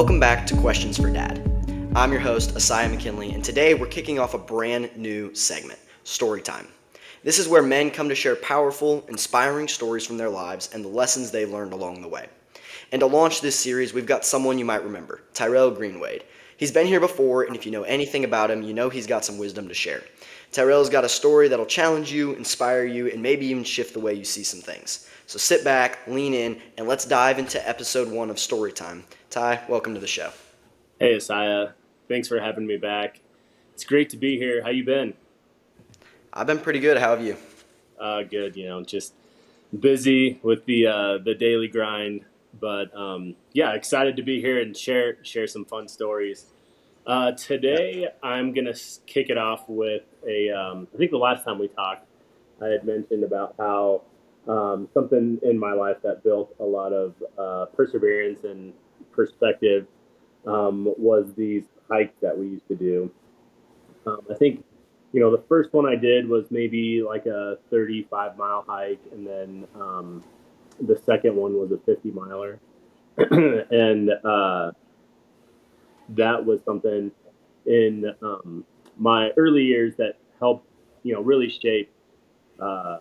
Welcome back to Questions for Dad. I'm your host, Asaya McKinley, and today we're kicking off a brand new segment, Story Time. This is where men come to share powerful, inspiring stories from their lives and the lessons they learned along the way. And to launch this series, we've got someone you might remember, Tyrel Grennwade. He's been here before, and if you know anything about him, you know he's got some wisdom to share. Tyrel's got a story that'll challenge you, inspire you, and maybe even shift the way you see some things. So sit back, lean in, and let's dive into episode 1 of Storytime. Ty, welcome to the show. Hey, Asaya. Thanks for having me back. It's great to be here. How you been? I've been pretty good. How have you? Good. Just busy with the daily grind, but yeah, excited to be here and share some fun stories. Yeah. Today, I'm gonna kick it off with I think the last time we talked, I had mentioned about how something in my life that built a lot of perseverance and perspective was these hikes that we used to do. I think, the first one I did was maybe like a 35-mile hike, and then the second one was a 50 miler. And that was something in my early years that helped, really shape uh,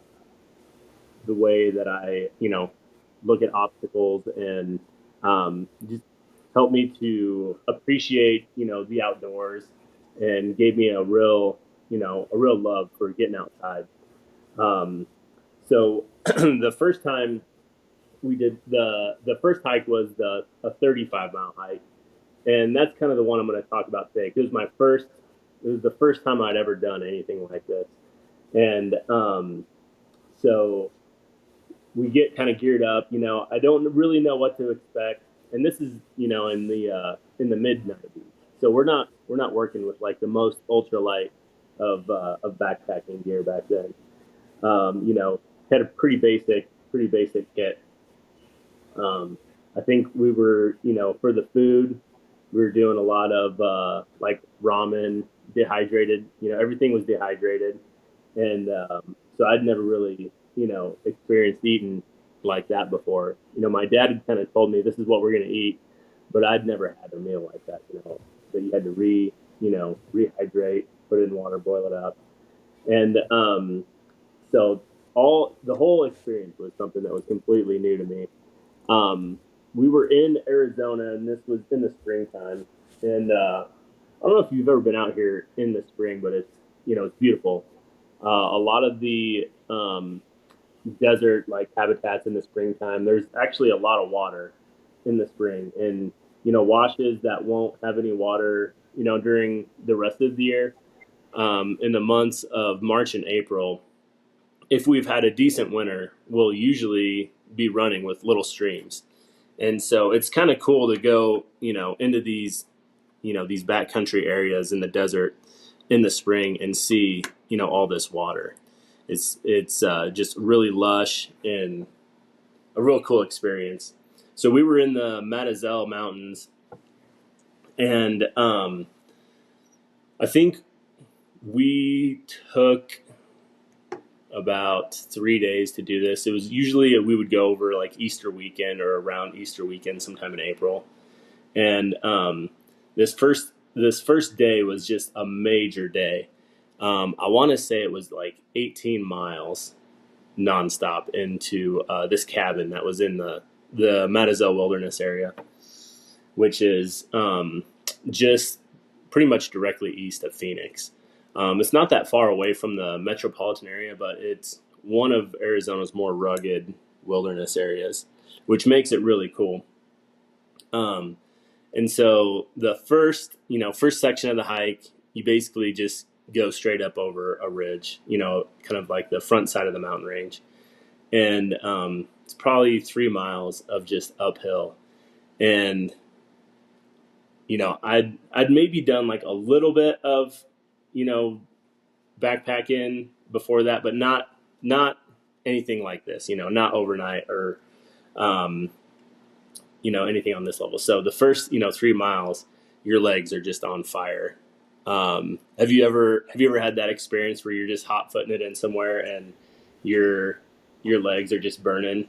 the way that I, look at obstacles and just helped me to appreciate, the outdoors and gave me a real love for getting outside. Um, so the first time we did the first hike was a 35-mile hike, and that's kind of the one I'm going to talk about today. It was the first time I'd ever done anything like this, and so we get kind of geared up. I don't really know what to expect, and this is in the mid 90s, so we're not working with like the most ultralight of backpacking gear back then. Had a pretty basic kit. I think we were, for the food, we were doing a lot of like ramen, dehydrated. Everything was dehydrated, and so I'd never really, experienced eating like that before. My dad had kind of told me this is what we're gonna eat, but I'd never had a meal like that. That you had to rehydrate, put it in water, boil it up, and so all the whole experience was something that was completely new to me. Um, we were in Arizona, and this was in the springtime. And I don't know if you've ever been out here in the spring, but it's beautiful. A lot of the desert like habitats in the springtime. There's actually a lot of water in the spring, and washes that won't have any water. During the rest of the year, in the months of March and April, if we've had a decent winter, we'll usually be running with little streams. And so it's kind of cool to go, into these backcountry areas in the desert in the spring and see, all this water. It's just really lush and a real cool experience. So we were in the Matazel Mountains, and I think we took about 3 days to do this. It was usually we would go over like Easter weekend or around Easter weekend, sometime in April. And this first day was just a major day. I want to say it was like 18 miles nonstop into this cabin that was in the Matazel Wilderness area, which is just pretty much directly east of Phoenix. It's not that far away from the metropolitan area, but it's one of Arizona's more rugged wilderness areas, which makes it really cool. Um, and so the first section of the hike, you basically just go straight up over a ridge, kind of like the front side of the mountain range. And it's probably 3 miles of just uphill. And I'd maybe done like a little bit of you know backpacking before that, but not anything like this. Not overnight or um, anything on this level. So the first 3 miles, your legs are just on fire. Have you ever had that experience where you're just hot footing it in somewhere and your your legs are just burning?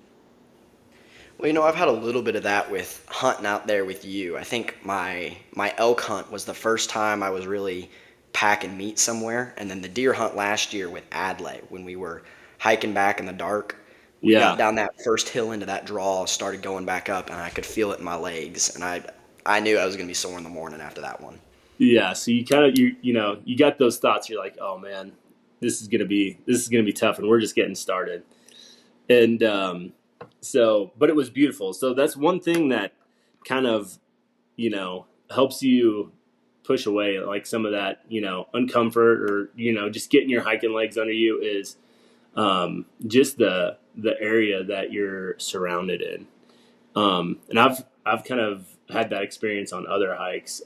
Well, I've had a little bit of that with hunting out there with you. I think my elk hunt was the first time I was really packing meat somewhere, and then the deer hunt last year with Adley when we were hiking back in the dark. We got Yeah. down that first hill into that draw, started going back up, and I could feel it in my legs, and I knew I was going to be sore in the morning after that one. Yeah, so you kind of you got those thoughts. You're like, oh man, this is gonna be tough, and we're just getting started. And but it was beautiful. So that's one thing that kind of helps you push away like some of that uncomfort, or just getting your hiking legs under you is just the area that you're surrounded in. And I've kind of had that experience on other hikes.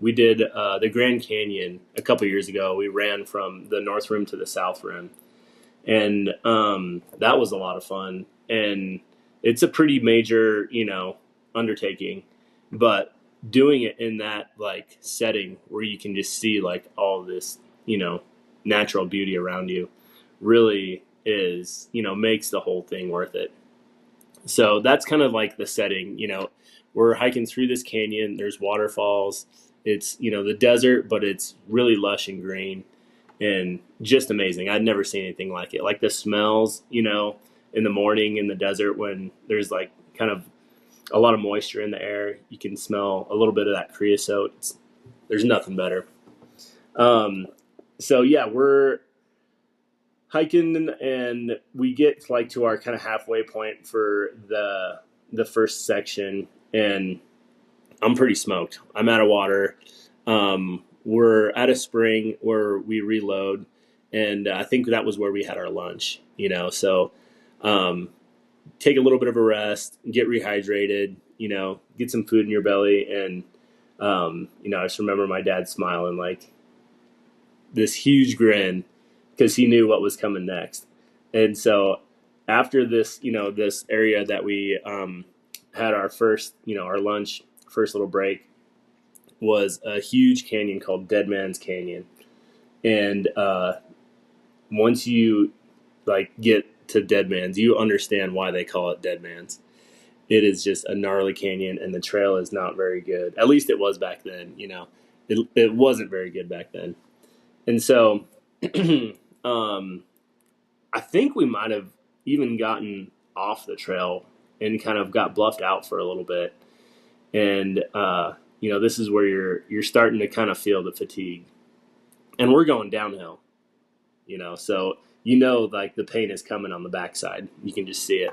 We did the Grand Canyon a couple years ago. We ran from the North Rim to the South Rim, and that was a lot of fun. And it's a pretty major, undertaking, but doing it in that like setting where you can just see like all this, natural beauty around you, really is, makes the whole thing worth it. So that's kind of like the setting. We're hiking through this canyon. There's waterfalls. It's the desert, but it's really lush and green and just amazing. I'd never seen anything like it. Like the smells, in the morning in the desert when there's like kind of a lot of moisture in the air, you can smell a little bit of that creosote. There's nothing better. Um, so yeah, we're hiking and we get like to our kind of halfway point for the first section, and I'm pretty smoked. I'm out of water. We're at a spring where we reload, and I think that was where we had our lunch. So um, take a little bit of a rest, get rehydrated. Get some food in your belly, and I just remember my dad smiling like this huge grin because he knew what was coming next. And so after this, this area that we had our first, our lunch, first little break, was a huge canyon called Dead Man's Canyon. And once you like get to Dead Man's, you understand why they call it Dead Man's. It is just a gnarly canyon, and the trail is not very good. At least it was back then. It wasn't very good back then. And so um, I think we might have even gotten off the trail and kind of got bluffed out for a little bit. And this is where you're starting to kind of feel the fatigue, and we're going downhill. So like the pain is coming on the backside. You can just see it.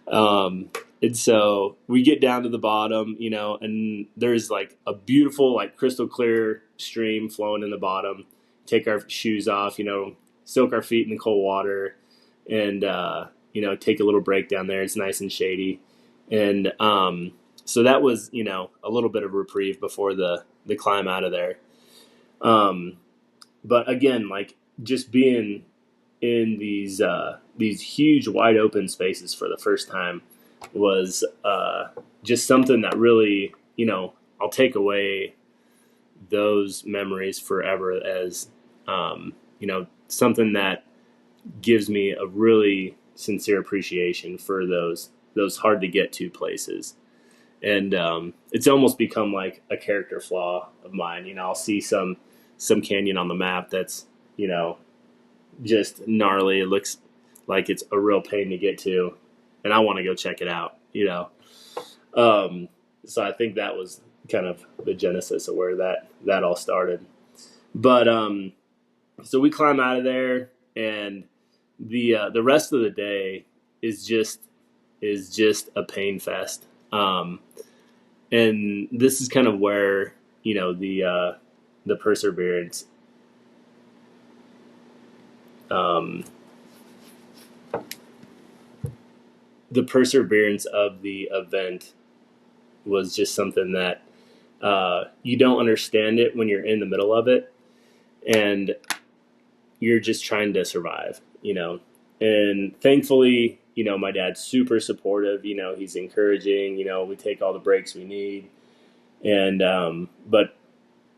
And so we get down to the bottom, and there's like a beautiful, like crystal clear stream flowing in the bottom. Take our shoes off, soak our feet in the cold water, and take a little break down there. It's nice and shady, and so that was a little bit of reprieve before the climb out of there. But again, like just being in these huge wide open spaces for the first time was just something that really I'll take away those memories forever as something that gives me a really sincere appreciation for those hard to get to places. And it's almost become like a character flaw of mine. I'll see some canyon on the map that's just gnarly. It looks like it's a real pain to get to, and I want to go check it out. So I think that was kind of the genesis of where that all started. But so we climb out of there, and the rest of the day is just a pain fest. And this is kind of where the perseverance the perseverance of the event was just something that you don't understand it when you're in the middle of it, and you're just trying to survive, And thankfully, my dad's super supportive. He's encouraging. We take all the breaks we need, and but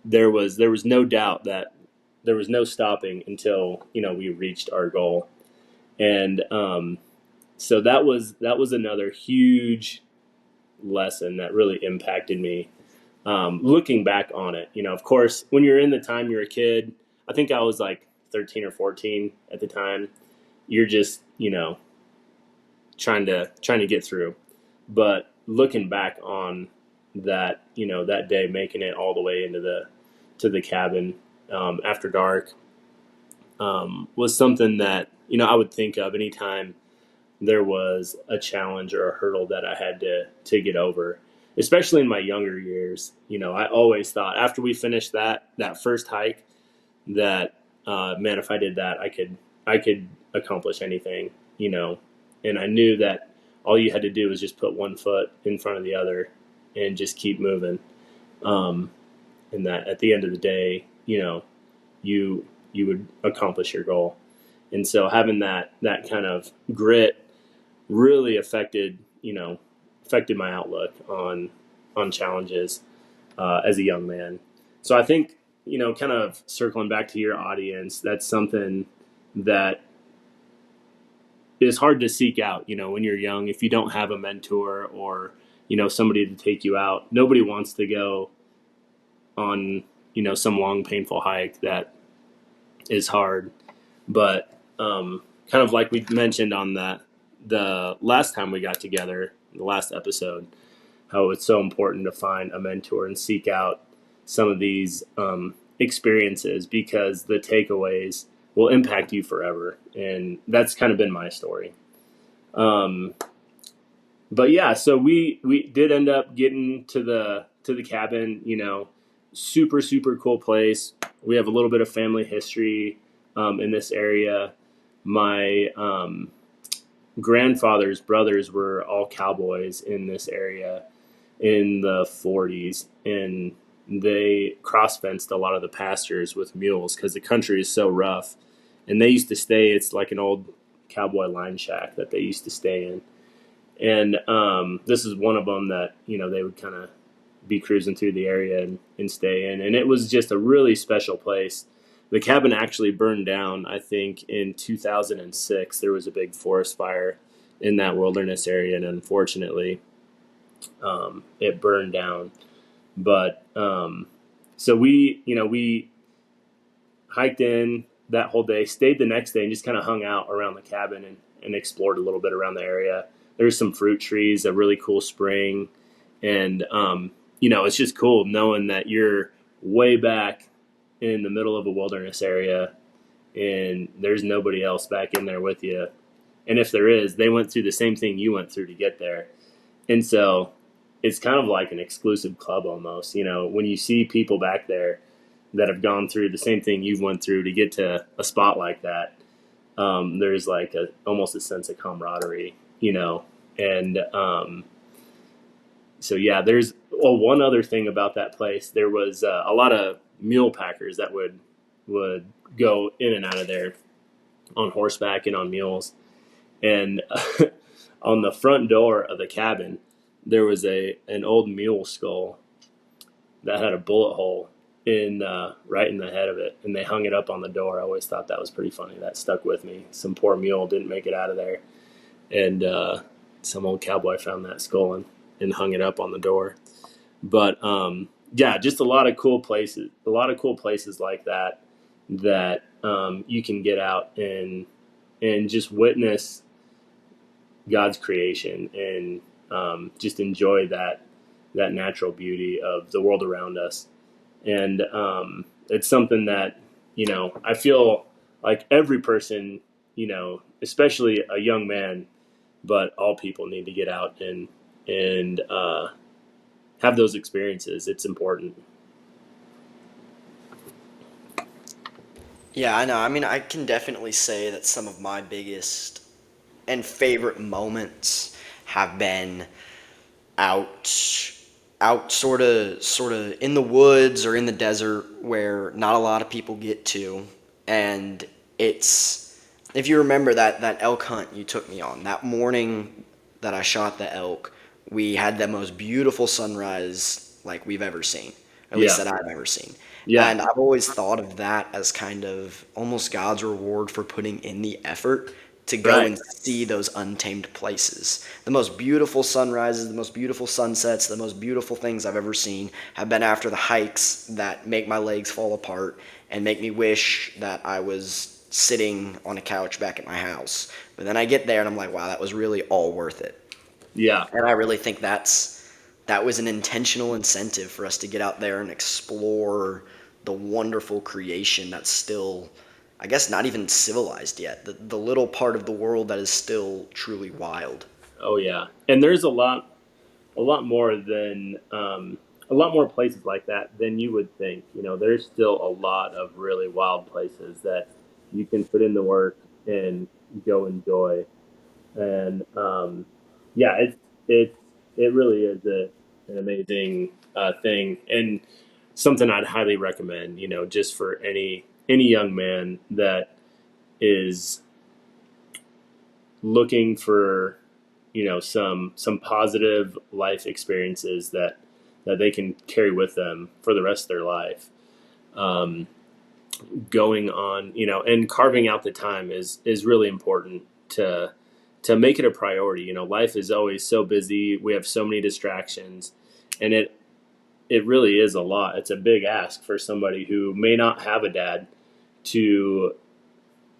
there was no doubt that there was no stopping until we reached our goal, and So that was another huge lesson that really impacted me. Looking back on it, of course, when you're in the time you're a kid, I think I was like 13 or 14 at the time. You're just, trying to get through. But looking back on that, that day, making it all the way into the cabin after dark, was something that I would think of anytime there was a challenge or a hurdle that I had to get over. Especially in my younger years, I always thought after we finished that first hike that man, if I did that, I could accomplish anything, and I knew that all you had to do was just put one foot in front of the other and just keep moving. Um, and that at the end of the day, you would accomplish your goal. And so having that kind of grit really affected my outlook on challenges as a young man. So I think kind of circling back to your audience, that's something that is hard to seek out. When you're young, if you don't have a mentor or somebody to take you out, nobody wants to go on some long painful hike that is hard. But kind of like we mentioned on the last time we got together, the last episode, how it's so important to find a mentor and seek out some of these experiences because the takeaways will impact you forever. And that's kind of been my story. But yeah, so we did end up getting to the cabin, super, super cool place. We have a little bit of family history in this area. My grandfather's brothers were all cowboys in this area in the 40s, and they cross fenced a lot of the pastures with mules because the country is so rough. And they used to stay, it's like an old cowboy line shack that they used to stay in. And this is one of them that, they would kind of be cruising through the area and stay in. And it was just a really special place. The cabin actually burned down, I think, in 2006. There was a big forest fire in that wilderness area, and unfortunately, it burned down. But so we hiked in that whole day, stayed the next day, and just kind of hung out around the cabin and explored a little bit around the area. There's some fruit trees, a really cool spring, and it's just cool knowing that you're way back in the middle of a wilderness area and there's nobody else back in there with you. And if there is, they went through the same thing you went through to get there. And so it's kind of like an exclusive club almost. When you see people back there that have gone through the same thing you've went through to get to a spot like that, there's like almost a sense of camaraderie, and so yeah, there's one other thing about that place. There was a lot of mule packers that would go in and out of there on horseback and on mules. And on the front door of the cabin, there was an old mule skull that had a bullet hole in right in the head of it, and they hung it up on the door. I always thought that was pretty funny. That stuck with me. Some poor mule didn't make it out of there, and some old cowboy found that skull and hung it up on the door. But yeah, just a lot of cool places. A lot of cool places like that you can get out and just witness God's creation and just enjoy that natural beauty of the world around us. And it's something that I feel like every person, especially a young man, but all people need to get out and have those experiences. It's important. Yeah, I know. I mean, I can definitely say that some of my biggest and favorite moments have been out sort of in the woods or in the desert where not a lot of people get to. And it's, if you remember that elk hunt you took me on that morning that I shot the elk, we had the most beautiful sunrise like we've ever seen, at least Yeah. that I've ever seen. Yeah. And I've always thought of that as kind of almost God's reward for putting in the effort to go Right. and see those untamed places. The most beautiful sunrises, the most beautiful sunsets, the most beautiful things I've ever seen have been after the hikes that make my legs fall apart and make me wish that I was sitting on a couch back at my house. But then I get there and I'm like, wow, that was really all worth it. Yeah. And I really think that was an intentional incentive for us to get out there and explore the wonderful creation that's still, I guess, not even civilized yet. The little part of the world that is still truly wild. Oh yeah. And there's a lot more than a lot more places like that than you would think. You know, there's still a lot of really wild places that you can put in the work and go enjoy. And yeah, it's it really is an amazing thing and something I'd highly recommend. You know, just for any young man that is looking for some positive life experiences that they can carry with them for the rest of their life. Um, Going on, and carving out the time is really important to make it a priority. You know, life is always so busy. We have so many distractions, and it really is a lot. It's a big ask for somebody who may not have a dad to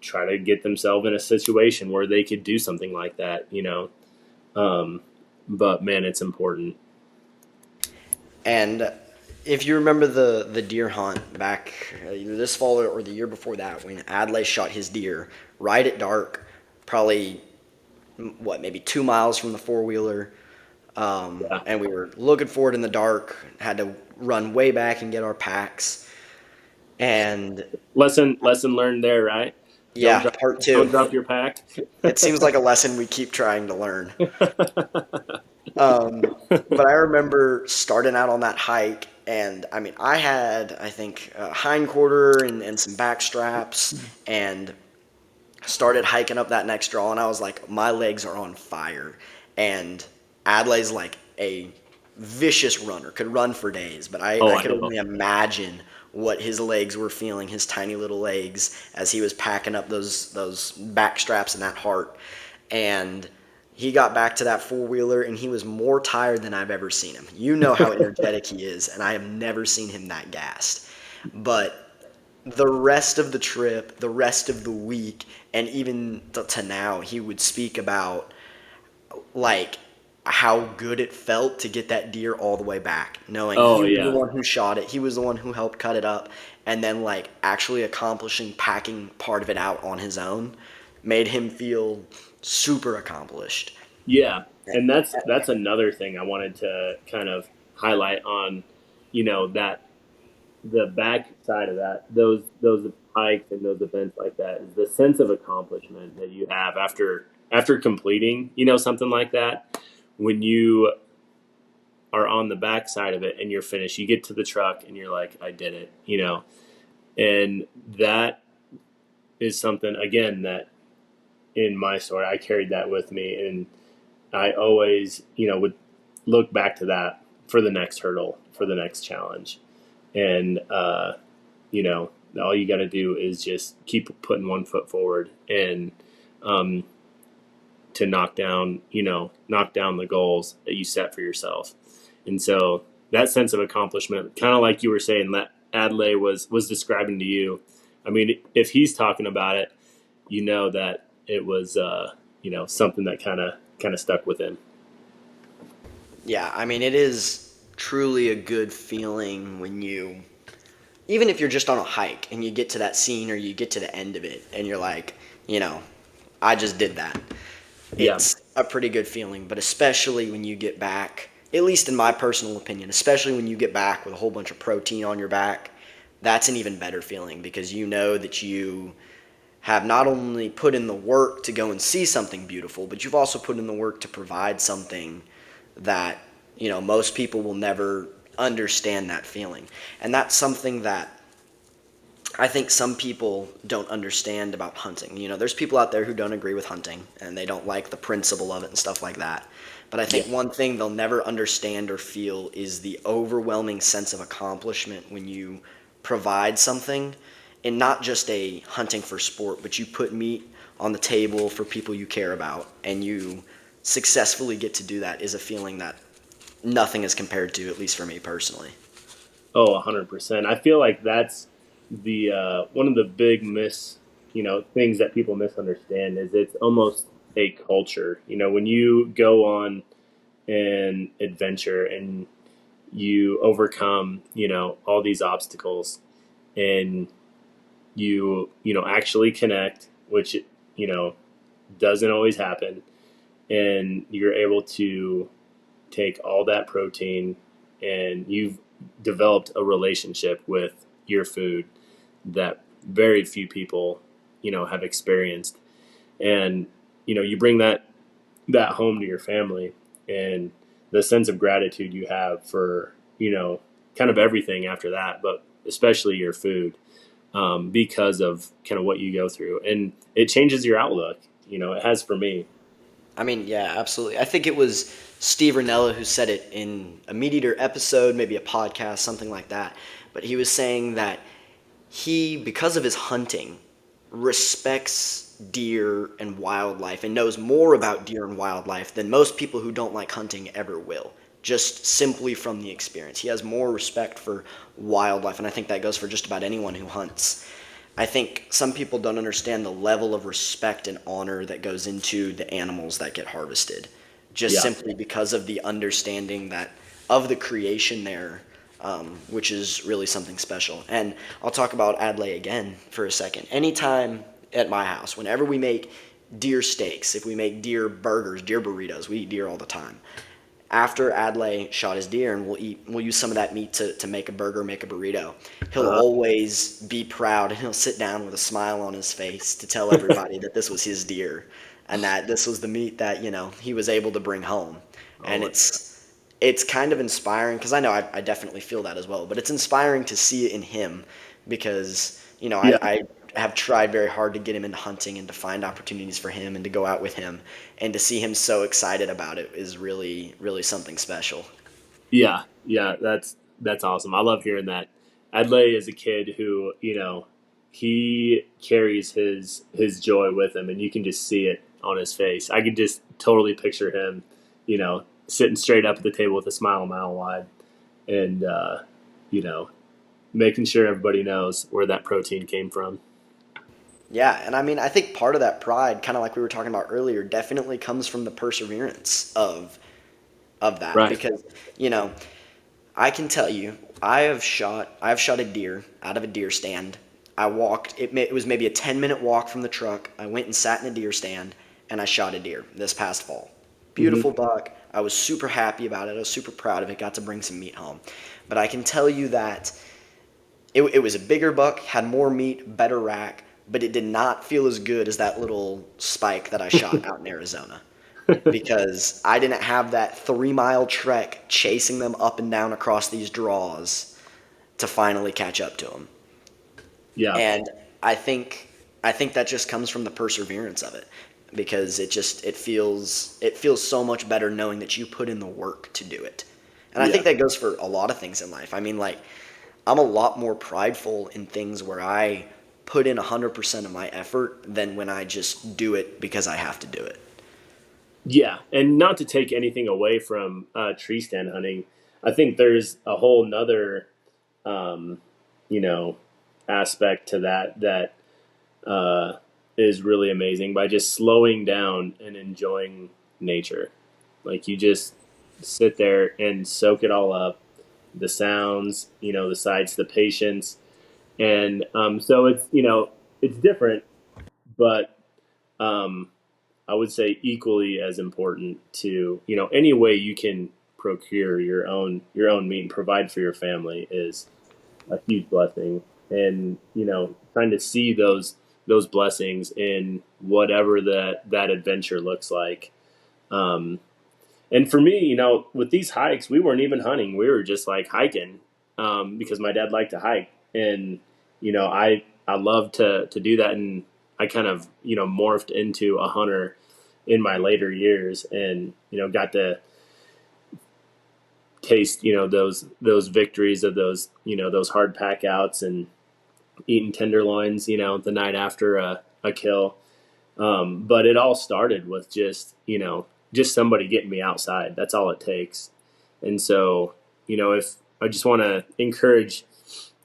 try to get themselves in a situation where they could do something like that. Um, but man, it's important. And if you remember the deer hunt back either this fall or the year before that, when Adlai shot his deer right at dark, probably what maybe 2 miles from the four wheeler, Yeah. and we were looking for it in the dark, had to run way back and get our packs, and Lesson learned there, right? Don't yeah, drop part don't two. drop your pack. It seems like a lesson we keep trying to learn. But I remember starting out on that hike, and I mean, I had, I think, a hind quarter and some back straps, and started hiking up that next draw, and I was like, my legs are on fire. And Adlai's like a vicious runner, could run for days, but Oh, I I could know. only imagine what his legs were feeling, his tiny little legs, as he was packing up those back straps and that heart. And he got back to that four wheeler and he was more tired than I've ever seen him. You know how energetic he is, and I have never seen him that gassed. But the rest of the trip, the rest of the week, and even to now, he would speak about like how good it felt to get that deer all the way back, knowing he Oh was the yeah. one who shot it, he was the one who helped cut it up, and then like actually accomplishing packing part of it out on his own made him feel super accomplished. Yeah. And that's another thing I wanted to kind of highlight on, that the back side of that, those hikes and those events like that is the sense of accomplishment that you have after completing, something like that. When you are on the back side of it and you're finished, you get to the truck and you're like, I did it. And that is something again that in my story I carried that with me, and I always, would look back to that for the next hurdle, for the next challenge. And you know, all you got to do is just keep putting one foot forward and um, to knock down the goals that you set for yourself. And so that sense of accomplishment, kind of like you were saying, that Adlai was describing to you. I mean, if he's talking about it, that it was something that kind of stuck with him. Yeah, I mean, it is truly a good feeling when you, even if you're just on a hike and you get to that scene or you get to the end of it and you're like, you know, I just did that. Yeah, It's a pretty good feeling, but especially when you get back, at least in my personal opinion, especially when you get back with a whole bunch of protein on your back, that's an even better feeling because you know that you have not only put in the work to go and see something beautiful, but you've also put in the work to provide something that, most people will never understand that feeling. And that's something that I think some people don't understand about hunting. There's people out there who don't agree with hunting and they don't like the principle of it and stuff like that. But I yeah, think one thing they'll never understand or feel is the overwhelming sense of accomplishment when you provide something, and not just a hunting for sport, but you put meat on the table for people you care about, and you successfully get to do that, is a feeling that nothing is compared to, at least for me personally. Oh, 100%. I feel like that's the one of the big things that people misunderstand is it's almost a culture. When you go on an adventure and you overcome, all these obstacles and you actually connect, which, you know, doesn't always happen. And you're able to take all that protein and you've developed a relationship with your food that very few people, have experienced. And, you bring that home to your family and the sense of gratitude you have for, kind of everything after that, but especially your food, because of kind of what you go through. And it changes your outlook. It has for me. I mean, yeah, absolutely. I think it was Steve Ranella who said it in a Meat Eater episode, maybe a podcast, something like that. But he was saying that he, because of his hunting, respects deer and wildlife and knows more about deer and wildlife than most people who don't like hunting ever will, just simply from the experience. He has more respect for wildlife, and I think that goes for just about anyone who hunts. I think some people don't understand the level of respect and honor that goes into the animals that get harvested, just Yeah. simply because of the understanding that of the creation there, which is really something special. And I'll talk about Adlai again for a second. Anytime at my house, whenever we make deer steaks, if we make deer burgers, deer burritos, we eat deer all the time. After Adlai shot his deer, and we'll use some of that meat to make a burger, make a burrito. He'll Uh, always be proud, and he'll sit down with a smile on his face to tell everybody that this was his deer and that this was the meat that he was able to bring home. oh And my, it's kind of inspiring because I know I definitely feel that as well, but it's inspiring to see it in him because yeah. I have tried very hard to get him into hunting and to find opportunities for him and to go out with him, and to see him so excited about it is really really something special. Yeah, yeah, that's awesome. I love hearing that. Adlai is a kid who, he carries his joy with him, and you can just see it on his face. I could just totally picture him, sitting straight up at the table with a smile a mile wide, and you know, making sure everybody knows where that protein came from. Yeah, and I mean, I think part of that pride, kind of like we were talking about earlier, definitely comes from the perseverance of that Right. because you know I can tell you, I've shot a deer out of a deer stand. I walked. It was maybe a 10-minute walk from the truck. I went and sat in a deer stand, and I shot a deer this past fall. Hmm. Beautiful buck. I was super happy about it. I was super proud of it. Got to bring some meat home. But I can tell you that it was a bigger buck, had more meat, better rack, but it did not feel as good as that little spike that I shot out in Arizona because I didn't have that 3 mile trek chasing them up and down across these draws to finally catch up to them. Yeah. And I think I think that just comes from the perseverance of it because it feels so much better knowing that you put in the work to do it. And I think Yeah. that goes for a lot of things in life. I mean, like, I'm a lot more prideful in things where I put in 100% of my effort than when I just do it because I have to do it. Yeah, and not to take anything away from tree stand hunting, I think there's a whole nother, um, you know, aspect to that uh, is really amazing by just slowing down and enjoying nature. Like you just sit there and soak it all up, the sounds, the sights, the patience, and so it's different, but um, I would say equally as important to any way you can procure your own meat and provide for your family is a huge blessing. And trying to see those blessings in whatever that adventure looks like. Um, and for me, with these hikes, we weren't even hunting; we were just like hiking because my dad liked to hike, and I love to do that, and I kind of morphed into a hunter in my later years, and got to taste those victories of those hard pack outs and eating tenderloins the night after a kill. But it all started with just somebody getting me outside. That's all it takes. And so, if I just want to encourage,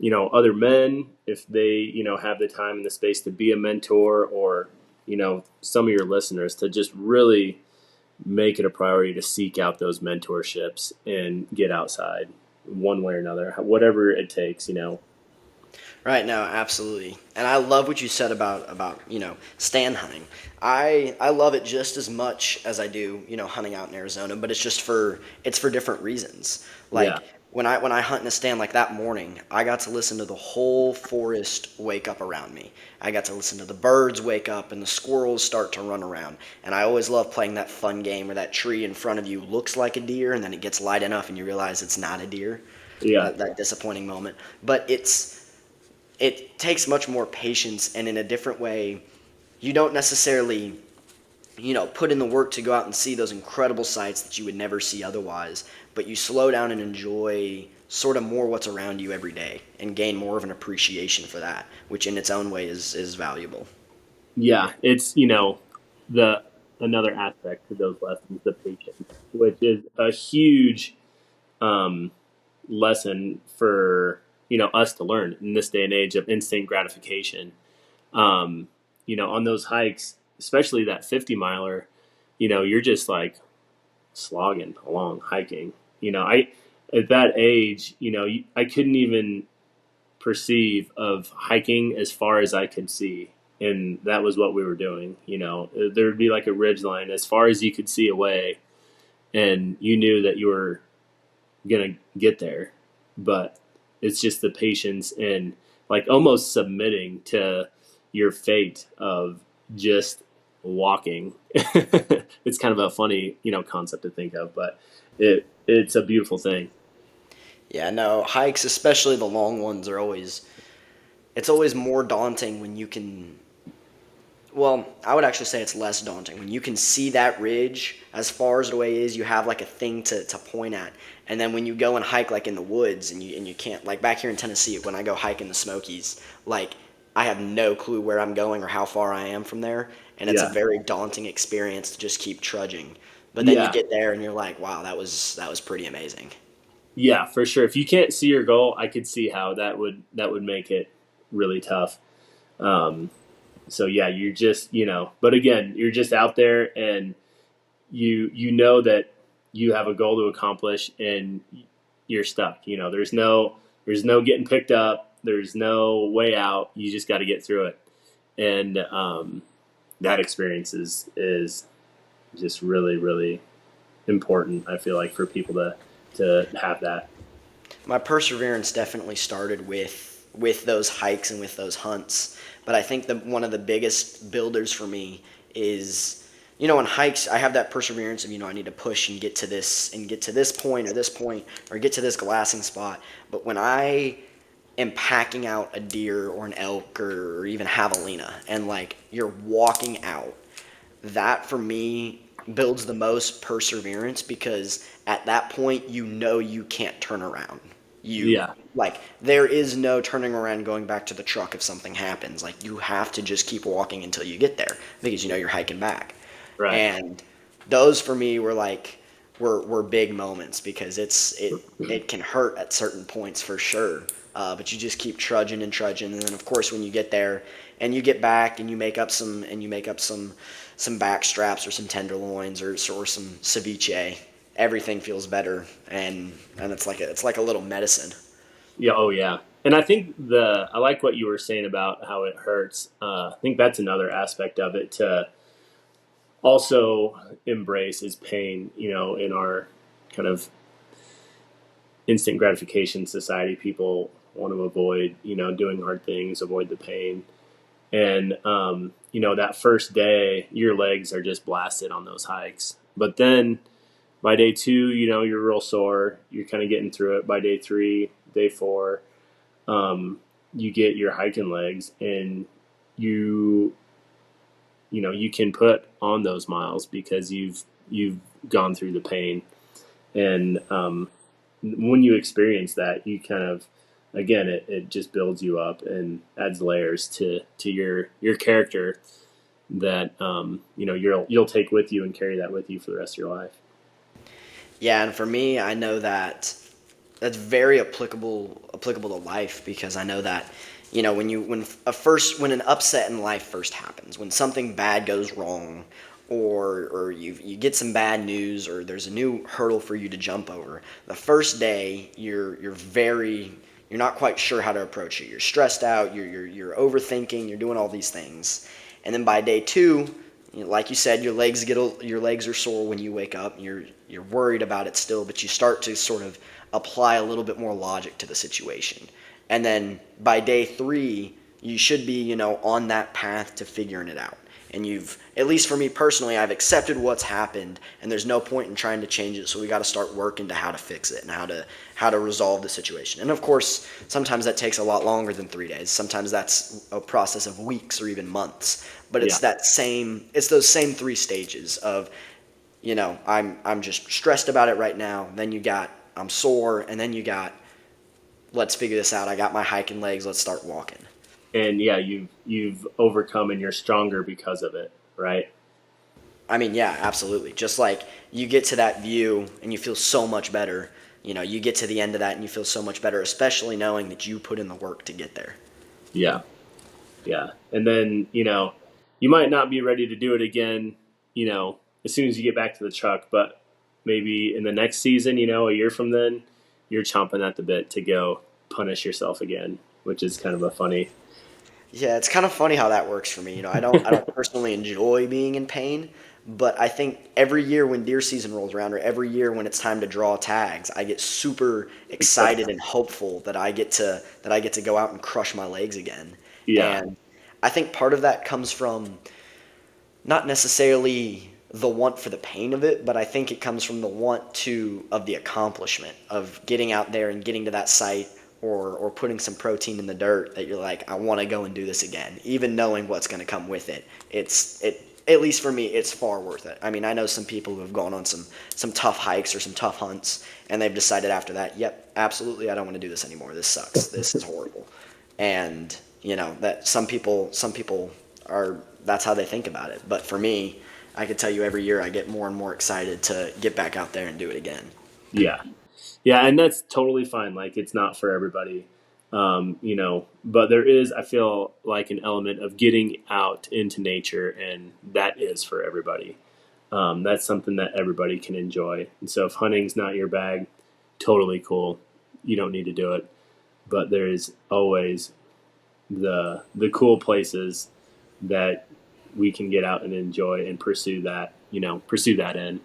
other men, if they, have the time and the space to be a mentor, or, some of your listeners, to just really make it a priority to seek out those mentorships and get outside one way or another, whatever it takes. Right, no, absolutely. And I love what you said about, stand hunting. I love it just as much as I do, hunting out in Arizona, but it's for different reasons. Yeah. Like when I hunt in a stand like that morning, I got to listen to the whole forest wake up around me. I got to listen to the birds wake up and the squirrels start to run around. And I always love playing that fun game where that tree in front of you looks like a deer and then it gets light enough and you realize it's not a deer. Yeah. That disappointing moment. But it takes much more patience, and in a different way, you don't necessarily put in the work to go out and see those incredible sights that you would never see otherwise, but you slow down and enjoy sort of more what's around you every day and gain more of an appreciation for that, which in its own way is valuable. Yeah. It's, the another aspect to those lessons, the patience, which is a huge um, lesson for us to learn in this day and age of instant gratification. um, on those hikes, especially that 50 miler, you're just like slogging along hiking. I at that age, I couldn't even perceive of hiking as far as I could see. And that was what we were doing. There would be like a ridge line as far as you could see away, and you knew that you were gonna get there. But it's just the patience and like almost submitting to your fate of just walking. It's kind of a funny, concept to think of, but it's a beautiful thing. Yeah, no, hikes, especially the long ones, it's always more daunting when you can. Well, I would actually say it's less daunting. When you can see that ridge as far as the way is, you have like a thing to point at. And then when you go and hike like in the woods and you can't, like back here in Tennessee, when I go hike in the Smokies, like I have no clue where I'm going or how far I am from there. And it's a Yeah. very daunting experience to just keep trudging. But then you Yeah. get there and you're like, wow, that was pretty amazing. Yeah, for sure. If you can't see your goal, I could see how that would make it really tough. Um, so yeah, you're just, but again, you're just out there, and you know that you have a goal to accomplish, and you're stuck. There's no getting picked up. There's no way out. You just got to get through it. And that experience is just really, really important. I feel like for people to have that. My perseverance definitely started with those hikes and with those hunts. But I think one of the biggest builders for me is, on hikes I have that perseverance of, I need to push and get to this point or this point or get to this glassing spot. But when I am packing out a deer or an elk or even javelina and like you're walking out, that for me builds the most perseverance because at that point you can't turn around. You Yeah. like there is no turning around going back to the truck if something happens. Like you have to just keep walking until you get there because you're hiking back. Right. And those for me were big moments because it can hurt at certain points for sure. But you just keep trudging and trudging, and then of course when you get there and you get back and you make up some back straps or some tenderloins or some ceviche, everything feels better, and it's like a little medicine. Yeah. Oh, yeah. And I think I like what you were saying about how it hurts. I think that's another aspect of it to also embrace is pain. In our kind of instant gratification society, people want to avoid, doing hard things, avoid the pain. And, that first day, your legs are just blasted on those hikes. But then by day two, you're real sore. You're kind of getting through it. By day three, day four, you get your hiking legs, and you you can put on those miles because you've gone through the pain. And when you experience that, you kind of it just builds you up and adds layers to your character. that you'll take with you and carry that with you for the rest of your life. Yeah, and for me, I know that that's very applicable to life, because I know that when an upset in life first happens, when something bad goes wrong, or you get some bad news, or there's a new hurdle for you to jump over, the first day you're not quite sure how to approach it. You're stressed out, you're overthinking, you're doing all these things. And then by day 2, like you said, your legs are sore when you wake up. You're worried about it still, but you start to sort of apply a little bit more logic to the situation. And then by day 3, you should be, on that path to figuring it out. And at least for me personally, I've accepted what's happened, and there's no point in trying to change it. So we got to start working to how to fix it and how to resolve the situation. And of course, sometimes that takes a lot longer than 3 days. Sometimes that's a process of weeks or even months. But it's Yeah. it's those same 3 stages of, I'm just stressed about it right now. Then you got, I'm sore, and then you got, let's figure this out. I got my hiking legs. Let's start walking. And yeah, you've overcome and you're stronger because of it, right? I mean, yeah, absolutely. Just like you get to that view and you feel so much better. You get to the end of that and you feel so much better, especially knowing that you put in the work to get there. Yeah. Yeah. And then, you might not be ready to do it again, as soon as you get back to the truck, but maybe in the next season, a year from then, you're chomping at the bit to go punish yourself again, which is kind of a funny. Yeah, it's kind of funny how that works for me. I don't personally enjoy being in pain, but I think every year when deer season rolls around, or every year when it's time to draw tags, I get super excited and hopeful that I get to go out and crush my legs again. Yeah. And I think part of that comes from not necessarily the want for the pain of it, but I think it comes from the want of the accomplishment of getting out there and getting to that site, or putting some protein in the dirt, that you're like, I want to go and do this again, even knowing what's going to come with it. At least for me, it's far worth it. I mean, I know some people who have gone on some tough hikes or some tough hunts, and they've decided after that, yep, absolutely, I don't want to do this anymore. This sucks. This is horrible. And that some people are, that's how they think about it. But for me, I can tell you every year I get more and more excited to get back out there and do it again. Yeah. Yeah. And that's totally fine. Like, it's not for everybody. But there is, I feel like, an element of getting out into nature, and that is for everybody. That's something that everybody can enjoy. And so if hunting's not your bag, totally cool. You don't need to do it. But there's always the cool places that we can get out and enjoy and pursue that in.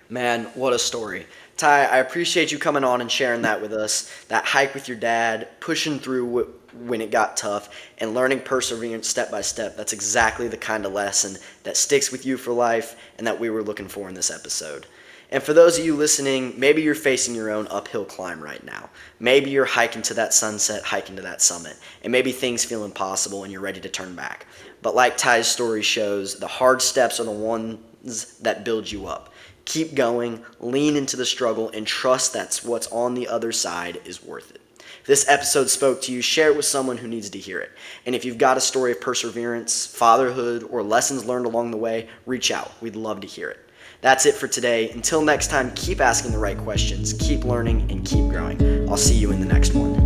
Man, what a story. Ty, I appreciate you coming on and sharing that with us. That hike with your dad, pushing through when it got tough, and learning perseverance step by step. That's exactly the kind of lesson that sticks with you for life, and that we were looking for in this episode. And for those of you listening, maybe you're facing your own uphill climb right now. Maybe you're hiking to that sunset, hiking to that summit, and maybe things feel impossible and you're ready to turn back. But like Ty's story shows, the hard steps are the ones that build you up. Keep going, lean into the struggle, and trust that what's on the other side is worth it. If this episode spoke to you, share it with someone who needs to hear it. And if you've got a story of perseverance, fatherhood, or lessons learned along the way, reach out. We'd love to hear it. That's it for today. Until next time, keep asking the right questions, keep learning, and keep growing. I'll see you in the next one.